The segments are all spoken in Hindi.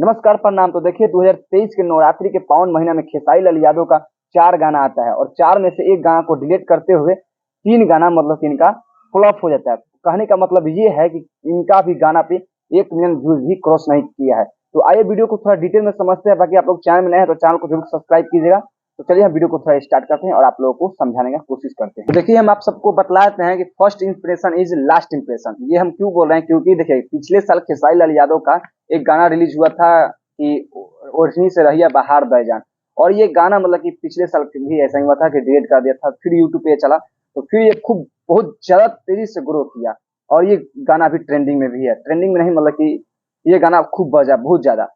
नमस्कार प्रणाम। तो देखिए 2023 के नवरात्रि के पावन महीना में खेसारी लाल यादव का 4 गाना आता है और 4 में से एक गाना को डिलीट करते हुए 3 गाना मतलब कि इनका फ्लॉप हो जाता है। कहने का मतलब ये है कि इनका भी गाना पे 1 मिलियन व्यूज भी क्रॉस नहीं किया है। तो आइए वीडियो को थोड़ा डिटेल में समझते हैं। बाकी आप लोग चैनल में नए हैं तो चैनल को जरूर सब्सक्राइब कीजिएगा। तो चलिए हम वीडियो को थोड़ा स्टार्ट करते हैं और आप लोगों को समझाने की कोशिश करते हैं। तो देखिए हम आप सबको बतलाते हैं कि first impression is last impression. ये हम क्यों बोल रहे हैं, क्योंकि देखिए पिछले साल खेसारी लाल यादव का एक गाना रिलीज हुआ था कि ओढ़नी से रहिया बाहर दे जान, और ये गाना मतलब कि पिछले साल भी ऐसा ही हुआ था कि डिलीट कर दिया था। फिर यूट्यूब पे चला तो फिर ये खूब बहुत ज्यादा तेजी से ग्रो किया और ये गाना अभी ट्रेंडिंग में भी है। ट्रेंडिंग में नहीं मतलब कि ये गाना खूब बजा बहुत ज्यादा।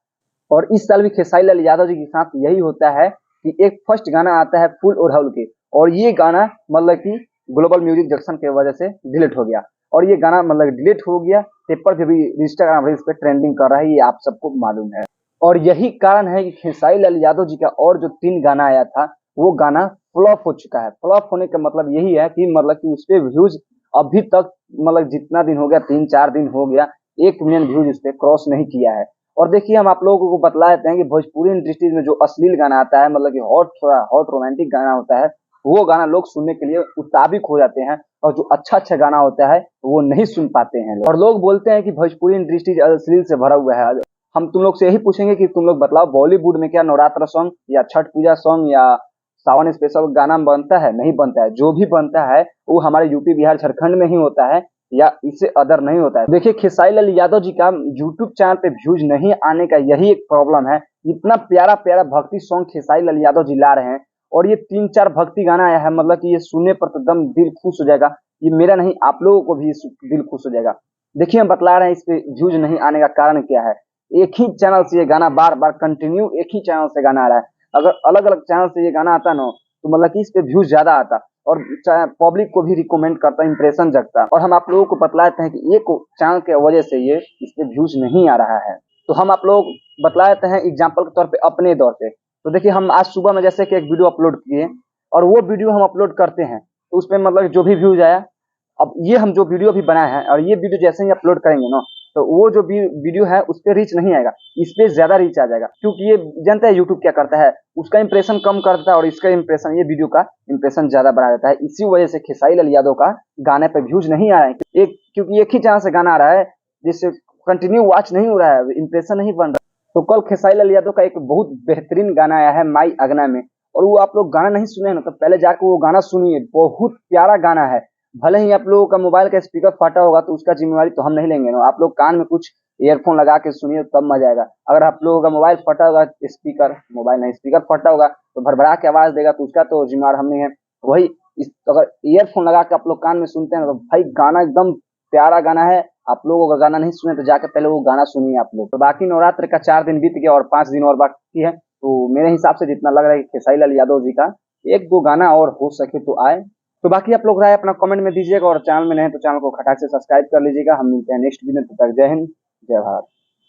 और इस साल भी खेसारी लाल यादव जी के साथ यही होता है कि एक फर्स्ट गाना आता है फूल ओढ़ाउल के, और ये गाना मतलब कि ग्लोबल म्यूजिक जंक्शन की वजह से डिलीट हो गया। और ये गाना मतलब डिलीट हो गया, पेपर पे भी इंस्टाग्राम रील्स पे ट्रेंडिंग कर रहा है, ये आप सबको मालूम है। और यही कारण है कि खेसारी लाल यादव जी का और जो 3 गाना आया था वो गाना फ्लॉप हो चुका है। फ्लॉप होने का मतलब यही है कि मतलब कि उस पे व्यूज अभी तक मतलब जितना दिन हो गया 3-4 दिन हो गया 1 मिलियन व्यूज उस पे क्रॉस नहीं किया है। और देखिए हम आप लोगों को बतला देते हैं कि भोजपुरी इंडस्ट्रीज में जो अश्लील गाना आता है मतलब कि थोड़ा हॉट रोमांटिक गाना होता है, वो गाना लोग सुनने के लिए उताबिक हो जाते हैं, और जो अच्छा गाना होता है वो नहीं सुन पाते हैं और लोग बोलते हैं कि भोजपुरी इंडस्ट्रीज अश्लील से भरा हुआ है। हम तुम लोग से यही पूछेंगे कि तुम लोग बताओ बॉलीवुड में क्या नवरात्र सॉन्ग या छठ पूजा सॉन्ग या सावन स्पेशल गाना बनता है? नहीं बनता है। जो भी बनता है वो हमारे यूपी बिहार झारखंड में ही होता है या इससे अदर नहीं होता है। देखिए खेसारी लाल यादव जी का यूट्यूब चैनल पे व्यूज नहीं आने का यही एक प्रॉब्लम है। इतना प्यारा प्यारा भक्ति सॉन्ग खेसारी लाल यादव जी ला रहे हैं और ये 3-4 भक्ति गाना आया है मतलब कि ये सुनने पर तो एकदम दिल खुश हो जाएगा। ये मेरा नहीं आप लोगों को भी दिल खुश हो जाएगा। देखिए हम बतला रहे हैं इस पे व्यूज नहीं आने का कारण क्या है। एक ही चैनल से ये गाना बार बार कंटिन्यू एक ही चैनल से गाना आ रहा है। अगर अलग अलग चैनल से ये गाना आता ना तो मतलब कि इस पे व्यूज ज्यादा आता और पब्लिक को भी रिकमेंड करता, इंप्रेशन जगता। और हम आप लोगों को बतलाते हैं कि एक चैनल के वजह से ये इस पे व्यूज नहीं आ रहा है। तो हम आप लोग बतला देते हैं एग्जाम्पल के तौर पे अपने दौर पे। तो देखिए हम आज सुबह में जैसे कि एक वीडियो अपलोड किए और वो वीडियो हम अपलोड करते हैं तो उसमें मतलब जो भी व्यूज आया, अब ये हम जो वीडियो भी बनाए हैं और ये वीडियो जैसे ही अपलोड करेंगे ना तो वो जो वीडियो है उस पर रीच नहीं आएगा, इस पे ज्यादा रीच आ जाएगा। क्योंकि ये जानता है यूट्यूब क्या करता है, उसका इंप्रेशन कम कर देता है और इसका इंप्रेशन ये वीडियो का इंप्रेशन ज्यादा बढ़ा देता है। इसी वजह से खेसारी लाल यादव का गाने पे व्यूज नहीं आ रहे हैं, क्योंकि एक ही चैनल से गाना आ रहा है जिससे कंटिन्यू वॉच नहीं हो रहा है, इंप्रेशन नहीं बन रहा। तो कल खेसारी लाल यादव का एक बहुत बेहतरीन गाना आया है माई अगना में, और वो आप लोग गाना नहीं सुने ना तो पहले जाकर वो गाना सुनिए, बहुत प्यारा गाना है। भले ही आप लोगों का मोबाइल का स्पीकर फटा होगा तो उसका जिम्मेवारी तो हम नहीं लेंगे ना, आप लोग कान में कुछ ईयरफोन लगा के सुनिए तब मजा आएगा। अगर आप लोगों का मोबाइल फटा होगा, स्पीकर फटा होगा तो भरभरा के आवाज देगा तो उसका तो जिम्मेवार हम नहीं है। वही अगर ईयरफोन लगा के आप लोग कान में सुनते हैं तो भाई गाना एकदम प्यारा गाना है। आप लोगों का गाना नहीं सुने तो जाकर पहले वो गाना सुनिए आप लोग। तो बाकी नवरात्र का 4 दिन बीत गया और 5 दिन और बाकी है। तो मेरे हिसाब से जितना लग रहा है कि खेसारी लाल यादव जी का 1-2 गाना और हो सके तो आए। तो बाकी आप लोग राय अपना कमेंट में दीजिएगा और चैनल में नहीं तो चैनल को खटाक से सब्सक्राइब कर लीजिएगा। हम मिलते हैं नेक्स्ट वीडियो में, तब तक जय हिंद जय भारत।